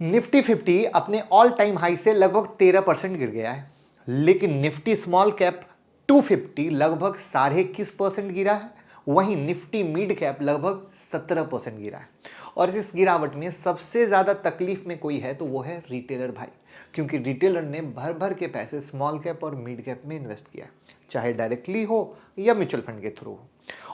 Nifty 50 अपने all time high से लगभग 13% गिर गया है, लेकिन निफ्टी स्मॉल कैप 250 लगभग 21.5% गिरा है। वहीं निफ्टी मिड कैप लगभग 17% गिरा है। और इस गिरावट में सबसे ज्यादा तकलीफ में कोई है तो वो है रिटेलर भाई, क्योंकि रिटेलर ने भर भर के पैसे स्मॉल कैप और मिड कैप में इन्वेस्ट किया है, चाहे डायरेक्टली हो या म्यूचुअल फंड के थ्रू हो।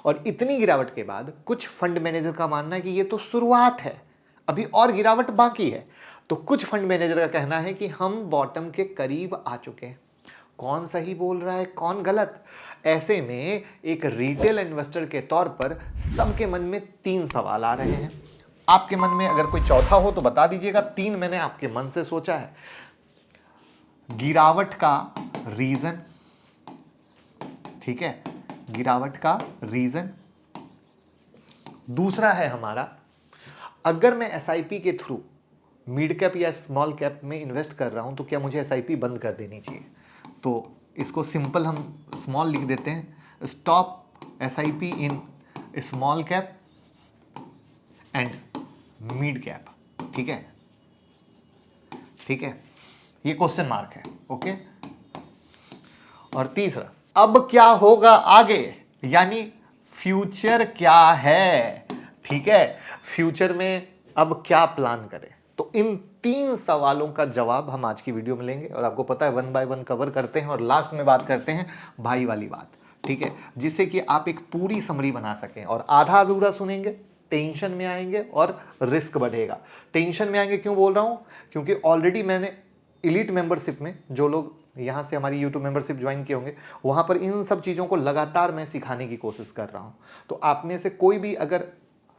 और इतनी गिरावट के बाद कुछ फंड मैनेजर का मानना है कि ये तो शुरुआत है, अभी और गिरावट बाकी है। तो कुछ फंड मैनेजर का कहना है कि हम बॉटम के करीब आ चुके हैं। कौन सही बोल रहा है, कौन गलत? ऐसे में एक रिटेल इन्वेस्टर के तौर पर सबके मन में 3 सवाल आ रहे हैं। आपके मन में अगर कोई चौथा हो तो बता दीजिएगा। 3 मैंने आपके मन से सोचा है। गिरावट का रीजन, ठीक है, गिरावट का रीजन। दूसरा है हमारा, अगर मैं एसआईपी के थ्रू मिड कैप या स्मॉल कैप में इन्वेस्ट कर रहा हूं तो क्या मुझे एसआईपी बंद कर देनी चाहिए? तो इसको सिंपल हम स्मॉल लिख देते हैं, stop SIP in small cap and mid cap. ठीक है, ठीक है, ये क्वेश्चन मार्क है। ओके। और तीसरा, अब क्या होगा आगे, यानी फ्यूचर क्या है? ठीक है, फ्यूचर में अब क्या प्लान करें? तो इन 3 सवालों का जवाब हम आज की वीडियो में लेंगे और आपको पता है 1 बाय 1 कवर करते हैं और लास्ट में बात करते हैं भाई वाली बात। ठीक है, जिससे कि आप एक पूरी समरी बना सकें। और आधा अधूरा सुनेंगे, टेंशन में आएंगे और रिस्क बढ़ेगा। टेंशन में आएंगे क्यों बोल रहा हूं? क्योंकि ऑलरेडी मैंने इलीट मेंबरशिप में, जो लोग यहां से हमारी यूट्यूब मेंबरशिप ज्वाइन किए होंगे, वहां पर इन सब चीज़ों को लगातार मैं सिखाने की कोशिश कर रहा हूं। तो आप में से कोई भी अगर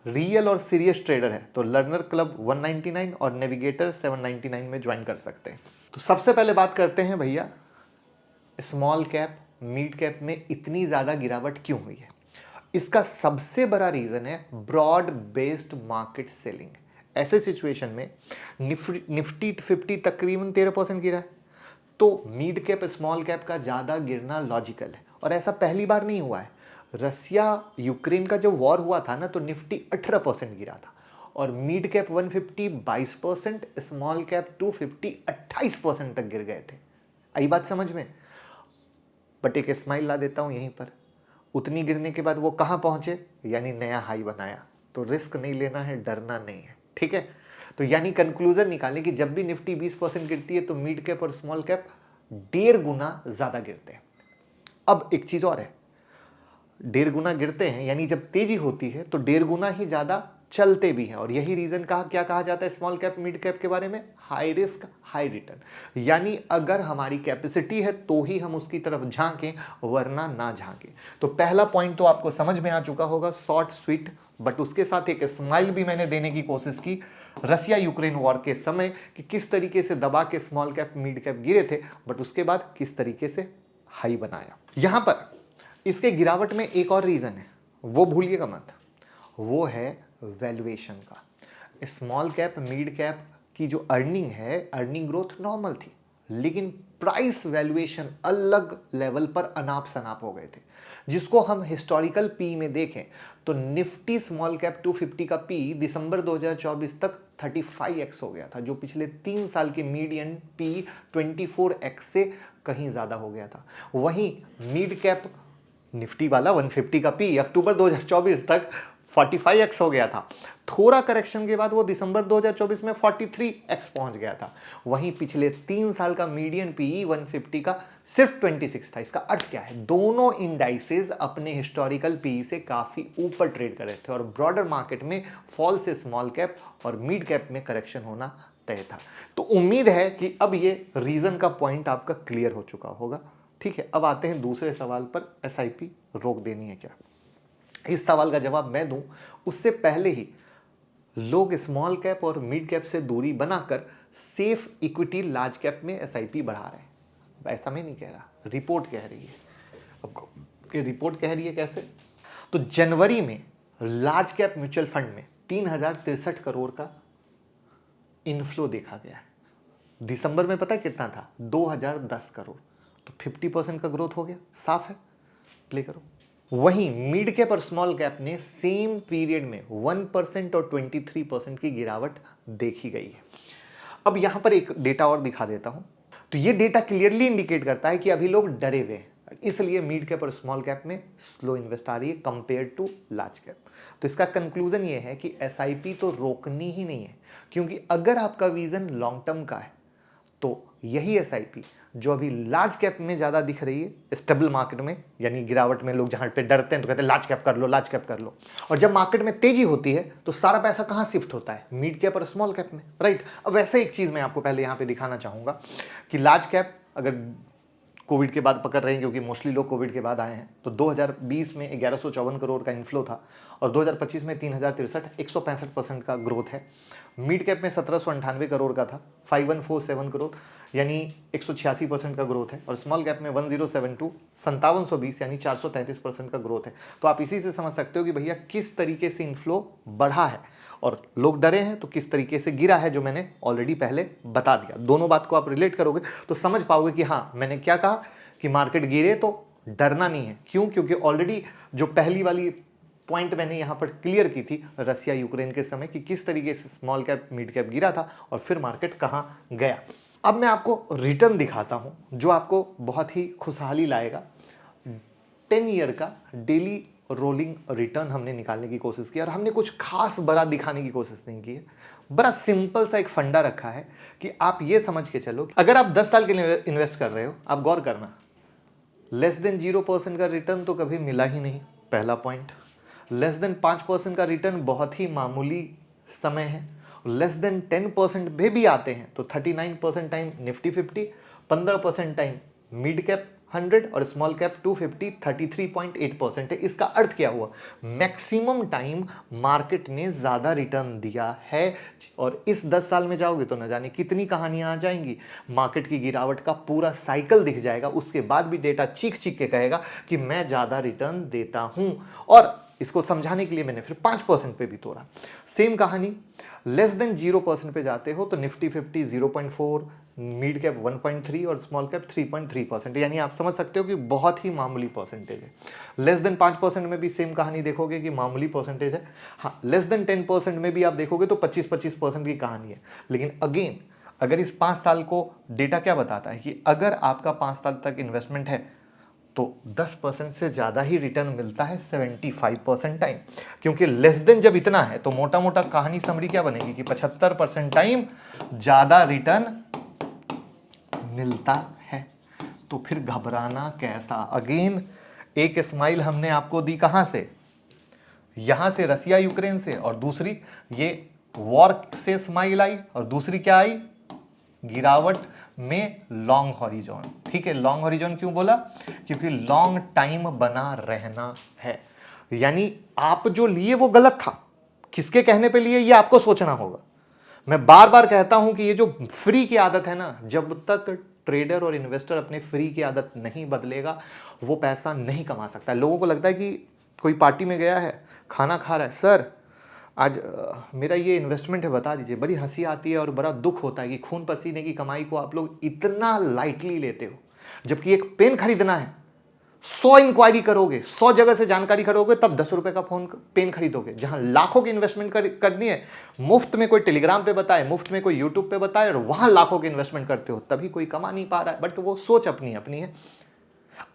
रियल और सीरियस ट्रेडर है तो लर्नर क्लब 199 और नेविगेटर 799 में ज्वाइन कर सकते हैं। तो सबसे पहले बात करते हैं भैया, स्मॉल कैप मिड कैप में इतनी ज़्यादा गिरावट क्यों हुई है? इसका सबसे बड़ा रीज़न है ब्रॉड बेस्ड मार्केट सेलिंग। ऐसे सिचुएशन में निफ्टी 50 तकरीबन 13% गिरा है, तो मिड कैप स्मॉल कैप का ज़्यादा गिरना लॉजिकल है। और ऐसा पहली बार नहीं हुआ है। रसिया यूक्रेन का जब वॉर हुआ था ना, तो निफ्टी 18% गिरा था और मिड कैप 150 22%, स्मॉल कैप 250 28% तक गिर गए थे। आई बात समझ में? बट एक स्माइल ला देता हूं यहीं पर, उतनी गिरने के बाद वो कहां पहुंचे, यानी नया हाई बनाया। तो रिस्क नहीं लेना है, डरना नहीं है। ठीक है, तो यानी कंक्लूजन निकालें कि जब भी निफ्टी 20% गिरती है तो मिड कैप और स्मॉल कैप 1.5 गुना ज्यादा गिरते हैं। अब एक चीज और है, 1.5 गुना गिरते हैं यानी जब तेजी होती है तो 1.5 गुना ही ज्यादा चलते भी हैं। और यही रीजन क्या कहा जाता है स्मॉल कैप मिड कैप के बारे में? High risk high return. यानी अगर हमारी कैपेसिटी है तो ही हम उसकी तरफ झांकें, वरना ना झांकें। तो पहला पॉइंट तो आपको समझ में आ चुका होगा, शॉर्ट स्वीट। बट उसके साथ एक स्माइल भी मैंने देने की कोशिश की रसिया यूक्रेन वॉर के समय, कि किस तरीके से दबा के स्मॉल कैप मिड कैप गिरे थे, बट उसके बाद किस तरीके से हाई बनाया। यहां पर इसके गिरावट में एक और रीजन है, वो भूलिएगा मत, वो है वैल्यूएशन का। स्मॉल कैप मिड कैप की जो अर्निंग है, अर्निंग ग्रोथ नॉर्मल थी, लेकिन प्राइस वैल्यूएशन अलग लेवल पर अनाप शनाप हो गए थे। जिसको हम हिस्टोरिकल पी में देखें तो निफ्टी स्मॉल कैप 250 का पी दिसंबर 2024 तक 35x हो गया था, जो पिछले 3 साल के मीडियन पी 24x से कहीं ज्यादा हो गया था। वहीं मिड कैप निफ्टी वाला 150 का पी अक्टूबर 2024 तक 45x हो गया था। थोड़ा करेक्शन के बाद वो दिसंबर 2024 में 43x पहुंच गया था। वहीं पिछले 3 साल का मीडियन पी 150 का सिर्फ 26 था। इसका अर्थ क्या है? दोनों इंडाइसेस अपने हिस्टोरिकल पी से काफी ऊपर ट्रेड कर रहे थे और ब्रॉडर मार्केट में फॉल से स्मॉल कैप और मिड कैप में करेक्शन होना तय था। तो उम्मीद है कि अब ये रीजन का पॉइंट आपका क्लियर हो चुका होगा। ठीक है, अब आते हैं दूसरे सवाल पर, एसआईपी रोक देनी है क्या? इस सवाल का जवाब मैं दूं उससे पहले ही लोग स्मॉल कैप और मिड कैप से दूरी बनाकर सेफ इक्विटी लार्ज कैप में एसआईपी बढ़ा रहे हैं। ऐसा मैं नहीं कह रहा, रिपोर्ट कह रही है। अब ये रिपोर्ट कह रही है कैसे? तो जनवरी में लार्ज कैप म्यूचुअल फंड में 3063 करोड़ का इनफ्लो देखा गया है। दिसंबर में पता है कितना था? 2010 करोड़। तो 50% का ग्रोथ हो गया, साफ है। प्ले करो। वहीं मिड कैप और स्मॉल कैप ने सेम पीरियड में 1% और 23% की गिरावट देखी गई है। अब यहां पर एक डेटा और दिखा देता हूं। तो ये डेटा क्लियरली इंडिकेट करता है कि अभी लोग डरे हुए हैं, इसलिए मिड कैप और स्मॉल कैप में स्लो इन्वेस्ट आ रही है कंपेयर टू लार्ज कैप। तो इसका कंक्लूजन ये है कि एसआईपी तो रोकनी ही नहीं है, क्योंकि अगर आपका विजन लॉन्ग टर्म का है तो यही एसआईपी जो अभी लार्ज कैप में ज्यादा दिख रही है स्टेबल मार्केट में, यानी गिरावट में लोग जहां पे डरते हैं तो कहते हैं लार्ज कैप कर लो, लार्ज कैप कर लो, और जब मार्केट में तेजी होती है तो सारा पैसा कहां शिफ्ट होता है, मिड कैप और स्मॉल कैप में, राइट। अब वैसे एक चीज मैं आपको पहले यहां पे दिखाना चाहूंगा कि लार्ज कैप अगर कोविड के बाद पकड़ रहे हैं, क्योंकि मोस्टली लोग कोविड के बाद आए हैं, तो 2020 में 1154 करोड़ का इन्फ्लो था और 2025 में 3063, 165% का ग्रोथ है। मिड कैप में 1798 करोड़ का था, 5147 करोड़ यानी 186% का ग्रोथ है, और स्मॉल कैप में 1072, 5720 यानी 433% का ग्रोथ है। तो आप इसी से समझ सकते हो कि भैया किस तरीके से इन्फ्लो बढ़ा है और लोग डरे हैं तो किस तरीके से गिरा है, जो मैंने ऑलरेडी पहले बता दिया। दोनों बात को आप रिलेट करोगे तो समझ पाओगे कि हाँ, मैंने क्या कहा कि मार्केट गिरे तो डरना नहीं है। क्यों? क्योंकि ऑलरेडी जो पहली वाली पॉइंट मैंने यहां पर क्लियर की थी रसिया यूक्रेन के समय कि किस तरीके से स्मॉल कैप मिड कैप गिरा था और फिर मार्केट कहां गया। अब मैं आपको रिटर्न दिखाता हूं जो आपको बहुत ही खुशहाली लाएगा। 10 ईयर का डेली रोलिंग रिटर्न हमने निकालने की कोशिश की और हमने कुछ खास बड़ा दिखाने की कोशिश नहीं की है। बड़ा सिंपल सा एक फंडा रखा है कि आप ये समझ के चलो, अगर आप 10 साल के लिए इन्वेस्ट कर रहे हो, आप गौर करना, लेस देन 0% का रिटर्न तो कभी मिला ही नहीं, पहला पॉइंट। लेस देन 5% का रिटर्न बहुत ही मामूली समय है। लेस देन 10% पे भी आते हैं तो 39% time Nifty 50, 15% time mid cap 100 और स्मॉल कैप 250, 33.8% है। इसका अर्थ क्या हुआ? मैक्सिमम टाइम मार्केट ने ज्यादा रिटर्न दिया है। और इस 10 साल में जाओगे तो न जाने कितनी कहानियां आ जाएंगी, मार्केट की गिरावट का पूरा साइकिल दिख जाएगा। उसके बाद भी डेटा चीख चीख के कहेगा कि मैं ज्यादा रिटर्न देता हूं। और इसको समझाने के लिए मैंने फिर 5% पे भी तोड़ा। सेम कहानी, लेस देन 0% पे जाते हो तो निफ्टी 50 0.4, मिड कैप 1.3 और स्मॉल कैप 3.3%, यानी आप समझ सकते हो कि बहुत ही मामूली परसेंटेज है। लेस देन 5% में भी सेम कहानी देखोगे कि मामूली परसेंटेज है। हाँ, लेस देन 10% में भी आप देखोगे तो 25% की कहानी है। लेकिन अगेन, अगर इस 5 साल को डेटा क्या बताता है कि अगर आपका 5 साल तक इन्वेस्टमेंट है तो 10% से ज्यादा ही रिटर्न मिलता है 75% टाइम। क्योंकि लेस देन जब इतना है तो मोटा मोटा कहानी समरी क्या बनेगी कि 75% टाइम ज्यादा रिटर्न मिलता है। तो फिर घबराना कैसा? अगेन एक स्माइल हमने आपको दी कहां से? यहां से, रसिया यूक्रेन से, और दूसरी ये वॉर से स्माइल आई, और दूसरी क्या आई? गिरावट में लॉन्ग हॉरिजॉन। ठीक है, लॉन्ग हॉरिजॉन क्यों बोला? क्योंकि लॉन्ग टाइम बना रहना है। यानी आप जो लिए वो गलत था, किसके कहने पे लिए ये आपको सोचना होगा। मैं बार बार कहता हूं कि ये जो फ्री की आदत है ना, जब तक ट्रेडर और इन्वेस्टर अपने फ्री की आदत नहीं बदलेगा वो पैसा नहीं कमा सकता। लोगों को लगता है कि कोई पार्टी में गया है, खाना खा रहा है, सर आज मेरा ये इन्वेस्टमेंट है बता दीजिए। बड़ी हंसी आती है और बड़ा दुख होता है कि खून पसीने की कमाई को आप लोग इतना लाइटली लेते हो। जबकि एक पेन खरीदना है, 100 इंक्वायरी करोगे, 100 जगह से जानकारी करोगे, तब 10 रुपए का पेन खरीदोगे। जहां लाखों की इन्वेस्टमेंट करनी है, मुफ्त में कोई टेलीग्राम पे बताए, मुफ्त में कोई यूट्यूब पे बताए, और वहां लाखों की इन्वेस्टमेंट करते हो, तभी कोई कमा नहीं पा रहा है। बट वो सोच अपनी अपनी है।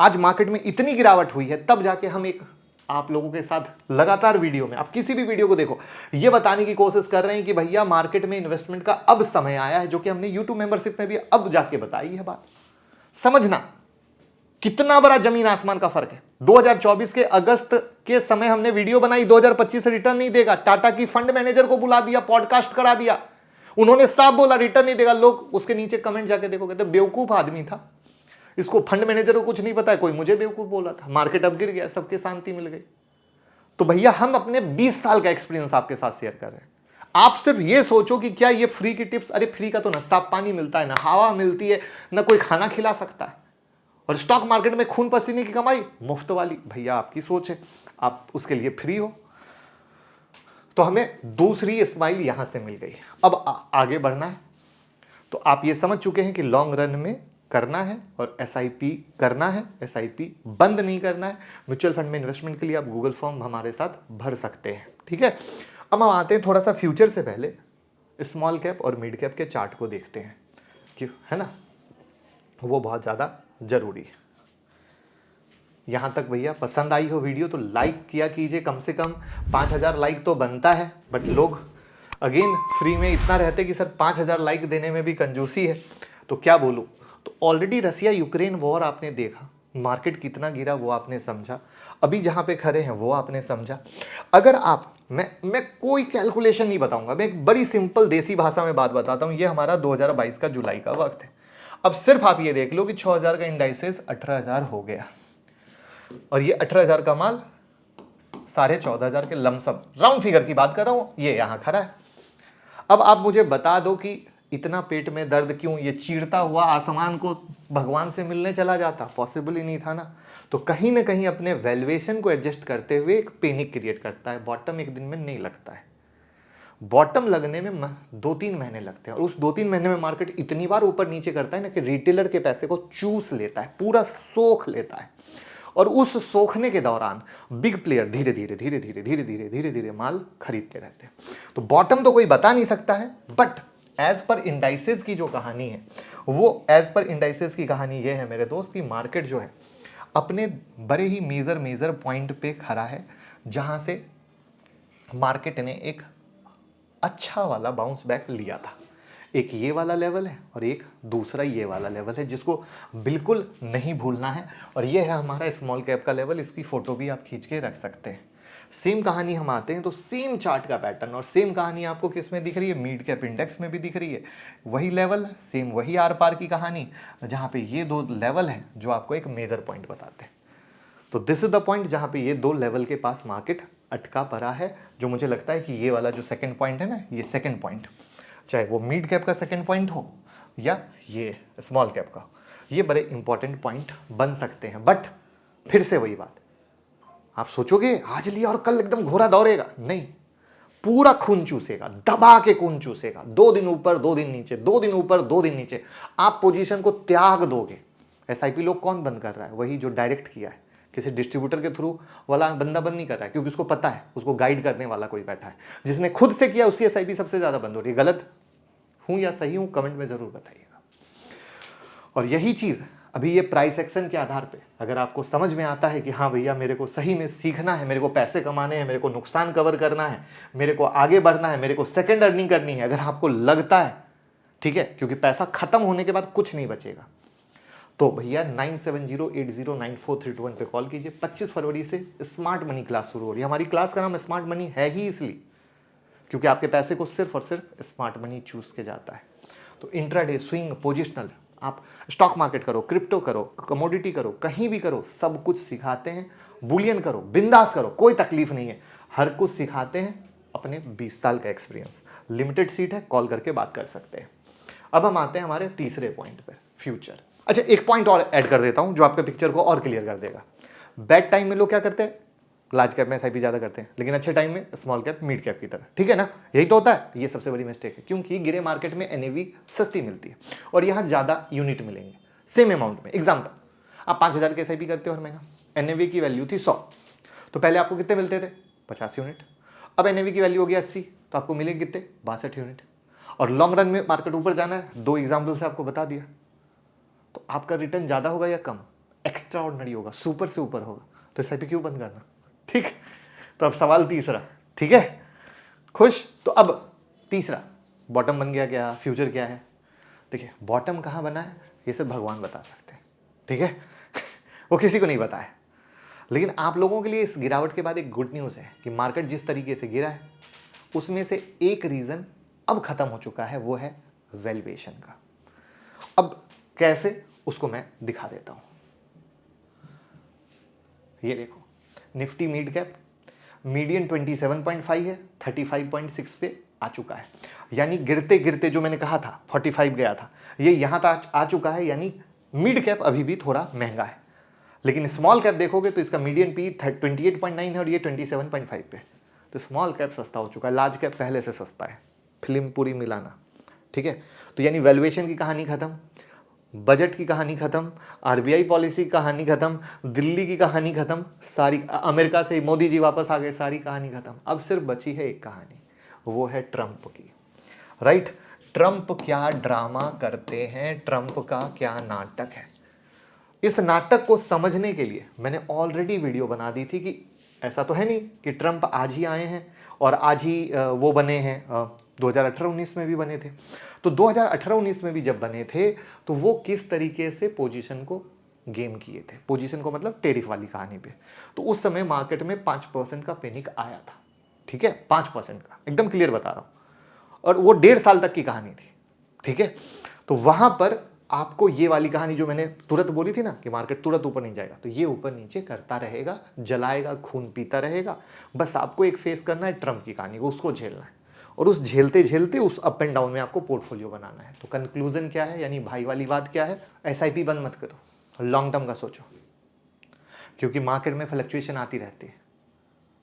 आज मार्केट में इतनी गिरावट हुई है, तब जाके हम एक आप लोगों के साथ लगातार वीडियो में, आप किसी भी वीडियो को देखो, ये बताने की कोशिश कर रहे हैं कि भैया मार्केट में इन्वेस्टमेंट का अब समय आया है, जो कि हमने यूट्यूब मेंबरशिप में भी अब जाके बताई है बात। समझना कितना बड़ा जमीन आसमान का फर्क है। 2024 के अगस्त के समय हमने वीडियो बनाई, 2025 से रिटर्न नहीं देगा। टाटा की फंड मैनेजर को बुला दिया, पॉडकास्ट करा दिया, उन्होंने साफ बोला रिटर्न नहीं देगा। लोग उसके नीचे कमेंट जाके देखो, कहते बेवकूफ आदमी था, इसको फंड मैनेजर को कुछ नहीं पता है, कोई मुझे बेवकूफ बोला था। मार्केट अब गिर गया, सबके शांति मिल गई। तो भैया हम अपने 20 साल का एक्सपीरियंस आपके साथ शेयर कर रहे हैं। आप सिर्फ ये सोचो कि क्या ये फ्री की टिप्स, अरे फ्री का तो ना साफ पानी मिलता है, ना हवा मिलती है, ना कोई खाना खिला सकता है। और स्टॉक मार्केट में खून पसीने की कमाई मुफ्त वाली, भैया आपकी सोच है, आप उसके लिए फ्री हो। तो हमें दूसरी स्माइल यहां से मिल गई। अब आगे बढ़ना है। तो आप ये समझ चुके हैं कि लॉन्ग रन में करना है और एसआईपी करना है, एसआईपी बंद नहीं करना है। म्यूचुअल फंड में इन्वेस्टमेंट के लिए आप गूगल फॉर्म हमारे साथ भर सकते हैं। ठीक है, अब हम आते हैं थोड़ा सा फ्यूचर से पहले स्मॉल कैप और मिड कैप के चार्ट को देखते हैं, क्यों, है ना, वो बहुत ज़्यादा ज़रूरी है। यहाँ तक भैया पसंद आई हो वीडियो तो लाइक किया कीजिए, कम से कम 5000 लाइक तो बनता है, बट लोग अगेन फ्री में इतना रहते कि सर 5000 लाइक देने में भी कंजूसी है, तो क्या बोलूँ। तो ऑलरेडी रसिया यूक्रेन वॉर आपने देखा, मार्केट कितना गिरा वो आपने समझा, अभी जहाँ पे खड़े हैं वो आपने समझा। अगर आप, मैं कोई कैलकुलेशन नहीं बताऊंगा, मैं एक बड़ी सिंपल देसी भाषा में बात बताता हूँ। ये हमारा 2022 का जुलाई का वक्त है। अब सिर्फ आप ये देख लो कि 6000 का इंडाइसेस 18000 हो गया, और ये 18000 का माल 14500 के लमसम राउंड फिगर की बात कर रहा हूं, ये यहां खड़ा है। अब आप मुझे बता दो कि इतना पेट में दर्द क्यों, ये चीरता हुआ आसमान को भगवान से मिलने चला जाता, पॉसिबल ही नहीं था ना। तो कहीं ना कहीं अपने वैल्यूएशन को एडजस्ट करते हुए एक पैनिक क्रिएट करता है। बॉटम एक दिन में नहीं लगता है, बॉटम लगने में 2-3 महीने लगते हैं, और उस 2-3 महीने में मार्केट इतनी बार ऊपर नीचे करता है ना कि रिटेलर के पैसे को चूस लेता है, पूरा सोख लेता है। और उस सोखने के दौरान बिग प्लेयर धीरे धीरे धीरे धीरे धीरे धीरे धीरे धीरे माल खरीदते रहते हैं। तो बॉटम तो कोई बता नहीं सकता है, बट एज पर इंडाइसेस की जो कहानी है, वो एज पर इंडाइसेस की कहानी ये है मेरे दोस्त कि मार्केट जो है अपने बड़े ही मेजर पॉइंट पे खड़ा है, जहां से मार्केट ने एक अच्छा वाला बाउंस बैक लिया था। एक ये वाला लेवल है और एक दूसरा ये वाला लेवल है, जिसको बिल्कुल नहीं भूलना है। और ये है हमारा स्मॉल कैप का लेवल, इसकी फोटो भी आप खींच के रख सकते हैं। सेम कहानी हम आते हैं तो सेम चार्ट का पैटर्न और सेम कहानी आपको किस में दिख रही है, मिड कैप इंडेक्स में भी दिख रही है। वही लेवल, सेम वही आर पार की कहानी, जहाँ पे ये दो लेवल हैं जो आपको एक मेजर पॉइंट बताते हैं। तो दिस इज द पॉइंट जहाँ पे ये दो लेवल के पास मार्केट अटका पड़ा है, जो मुझे लगता है कि ये वाला जो सेकंड पॉइंट है ना, ये सेकंड पॉइंट, चाहे वो मिड कैप का सेकंड पॉइंट हो या ये स्मॉल कैप का, ये बड़े इंपॉर्टेंट पॉइंट बन सकते हैं। बट फिर से वही बात, आप सोचोगे आज लिया और कल एकदम घोड़ा दौड़ेगा, नहीं, पूरा खून चूसेगा, दबा के खून चूसेगा, 2 दिन ऊपर 2 दिन नीचे, 2 दिन ऊपर 2 दिन नीचे, आप पोजीशन को त्याग दोगे। एसआईपी लोग कौन बंद कर रहा है, वही जो डायरेक्ट किया है, किसी डिस्ट्रीब्यूटर के थ्रू वाला बंदा बंद नहीं कर रहा है, क्योंकि उसको पता है उसको गाइड करने वाला कोई बैठा है। जिसने खुद से किया उसकी एसआईपी सबसे ज्यादा बंद हो रही है। गलत हूं या सही हूं, कमेंट में जरूर बताइएगा। और यही चीज अभी ये प्राइस एक्शन के आधार पे अगर आपको समझ में आता है कि हाँ भैया मेरे को सही में सीखना है, मेरे को पैसे कमाने हैं, मेरे को नुकसान कवर करना है, मेरे को आगे बढ़ना है, मेरे को सेकंड अर्निंग करनी है, अगर आपको लगता है, ठीक है, क्योंकि पैसा खत्म होने के बाद कुछ नहीं बचेगा, तो भैया 9708094321 पे कॉल कीजिए। 25 फरवरी से स्मार्ट मनी क्लास शुरू हो रही है। हमारी क्लास का नाम स्मार्ट मनी है ही इसलिए क्योंकि आपके पैसे को सिर्फ और सिर्फ स्मार्ट मनी चूज के जाता है। तो इंट्राडे, स्विंग, पोजिशनल, आप स्टॉक मार्केट करो, क्रिप्टो करो, कमोडिटी करो, कहीं भी करो, सब कुछ सिखाते हैं। बुलियन करो, बिंदास करो, कोई तकलीफ नहीं है, हर कुछ सिखाते हैं। अपने 20 साल का एक्सपीरियंस, लिमिटेड सीट है, कॉल करके बात कर सकते हैं। अब हम आते हैं हमारे तीसरे पॉइंट पर, फ्यूचर। अच्छा, एक पॉइंट और ऐड कर देता हूं जो आपके पिक्चर को और क्लियर कर देगा। बैड टाइम में लोग क्या करते हैं, लार्ज कैप में एसआईपी ज्यादा करते हैं, लेकिन अच्छे टाइम में स्मॉल कैप, मिड कैप की तरह, ठीक है ना, यही तो होता है। ये सबसे बड़ी मिस्टेक है, क्योंकि गिरे मार्केट में एनएवी सस्ती मिलती है और यहां ज्यादा यूनिट मिलेंगे सेम अमाउंट में। एग्जाम्पल, आप 5000 के एसआईपी करते हो हर महीना, एनएवी की वैल्यू थी 100, तो पहले आपको कितने मिलते थे, 50 यूनिट। अब एनएवी की वैल्यू हो गया 80, तो आपको मिलेंगे कितने, 62 यूनिट। और लॉन्ग रन में मार्केट ऊपर जाना है, 2 एग्जाम्पल से आपको बता दिया, तो आपका रिटर्न ज्यादा होगा या कम, एक्स्ट्रा ऑर्डिनरी होगा, सुपर से ऊपर होगा। तो एसआईपी क्यों बंद करना, ठीक। तो अब सवाल तीसरा, ठीक है, खुश। तो अब तीसरा बॉटम बन गया, क्या फ्यूचर क्या है। देखिए बॉटम कहाँ बना है ये सिर्फ भगवान बता सकते हैं, ठीक है वो किसी को नहीं पता है। लेकिन आप लोगों के लिए इस गिरावट के बाद एक गुड न्यूज़ है कि मार्केट जिस तरीके से गिरा है उसमें से एक रीज़न अब खत्म हो चुका है, वो है वैल्यूएशन का। अब कैसे, उसको मैं दिखा देता हूं। ये देखो, निफ्टी मिड कैप मीडियन 27.5 है, 35.6 पे आ चुका है। यानी गिरते गिरते जो मैंने कहा था 45 गया था, ये यहां तक आ चुका है। यानी मिड कैप अभी भी थोड़ा महंगा है, लेकिन स्मॉल कैप देखोगे तो इसका मीडियन पी 28.9 है और ये 27.5 पे। तो स्मॉल कैप सस्ता हो चुका है, लार्ज कैप पहले से सस्ता है, फिल्म पूरी मिलाना, ठीक है। तो यानी वैल्यूएशन की कहानी खत्म, बजट की कहानी खत्म, आरबीआई पॉलिसी की कहानी खत्म, दिल्ली की कहानी खत्म, सारी अमेरिका से मोदी जी वापस आ गए, सारी कहानी खत्म। अब सिर्फ बची है एक कहानी, वो है ट्रंप की। राइट। ट्रंप क्या ड्रामा करते हैं, ट्रंप का क्या नाटक है। इस नाटक को समझने के लिए मैंने ऑलरेडी वीडियो बना दी थी कि ऐसा तो है नहीं कि ट्रंप आज ही आए हैं और आज ही वो बने हैं, 2018-19 में भी बने थे। तो 2018-19 में भी जब बने थे तो वो किस तरीके से पोजीशन को गेम किए थे, पोजीशन को मतलब टेरिफ वाली कहानी पे। तो उस समय मार्केट में 5% का पैनिक आया था, ठीक है, 5% का, एकदम क्लियर बता रहा हूं। और वो 1.5 साल तक की कहानी थी, ठीक है। तो वहां पर आपको ये वाली कहानी जो मैंने तुरंत बोली थी ना कि मार्केट तुरंत ऊपर नहीं जाएगा, तो ये ऊपर नीचे करता रहेगा, जलाएगा, खून पीता रहेगा। बस आपको एक फेस करना है ट्रम्प की कहानी को, उसको झेलना है, और उस झेलते झेलते उस अप एंड डाउन में आपको पोर्टफोलियो बनाना है। तो कंक्लूजन क्या है, यानी भाई वाली बात क्या है, एसआईपी बंद मत करो, लॉन्ग टर्म का सोचो, क्योंकि मार्केट में फ्लक्चुएशन आती रहती है।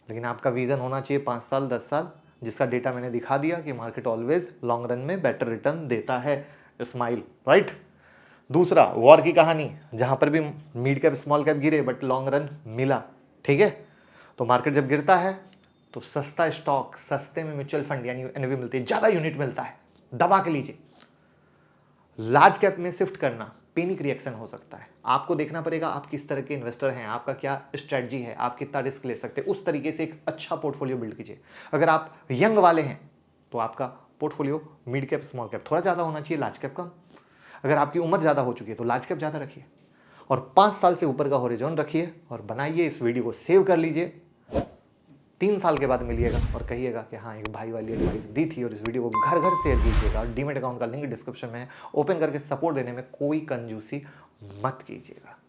लेकिन आपका विजन होना चाहिए 5 साल 10 साल, जिसका डेटा मैंने दिखा दिया कि मार्केट ऑलवेज लॉन्ग रन में बेटर रिटर्न देता है। Smile, right. दूसरा, वॉर की कहानी, जहां पर भी मिड कैप स्मॉल कैप गिरे बट लॉन्ग रन मिला, ठीक है। तो मार्केट जब गिरता है तो सस्ता स्टॉक, सस्ते में म्यूचुअल फंड यानी एनएवी मिलती है, ज्यादा यूनिट मिलता है, दबा के लीजिए। लार्ज कैप में शिफ्ट करना पैनिक रिएक्शन हो सकता है। आपको देखना पड़ेगा आप किस तरह के इन्वेस्टर हैं, आपका क्या स्ट्रेटजी है, आप कितना रिस्क ले सकते हैं, उस तरीके से एक अच्छा पोर्टफोलियो बिल्ड कीजिए। अगर आप यंग वाले हैं तो आपका portfolio mid cap small cap थोड़ा ज़्यादा होना चाहिए, लार्ज कैप कम। अगर आपकी उम्र ज़्यादा हो चुकी है तो लार्ज कैप ज़्यादा रखिए, और 5 साल से ऊपर का हॉरिजॉन रखिए और बनाइए। इस वीडियो को सेव कर लीजिए, 3 साल के बाद मिलिएगा और कहिएगा कि हाँ एक भाई वाली एडवाइस दी थी। और इस वीडियो को घर घर शेयर कीजिएगा, और डीमेट अकाउंट का लिंक डिस्क्रिप्शन में है, ओपन करके सपोर्ट देने में कोई कंजूसी मत कीजिएगा।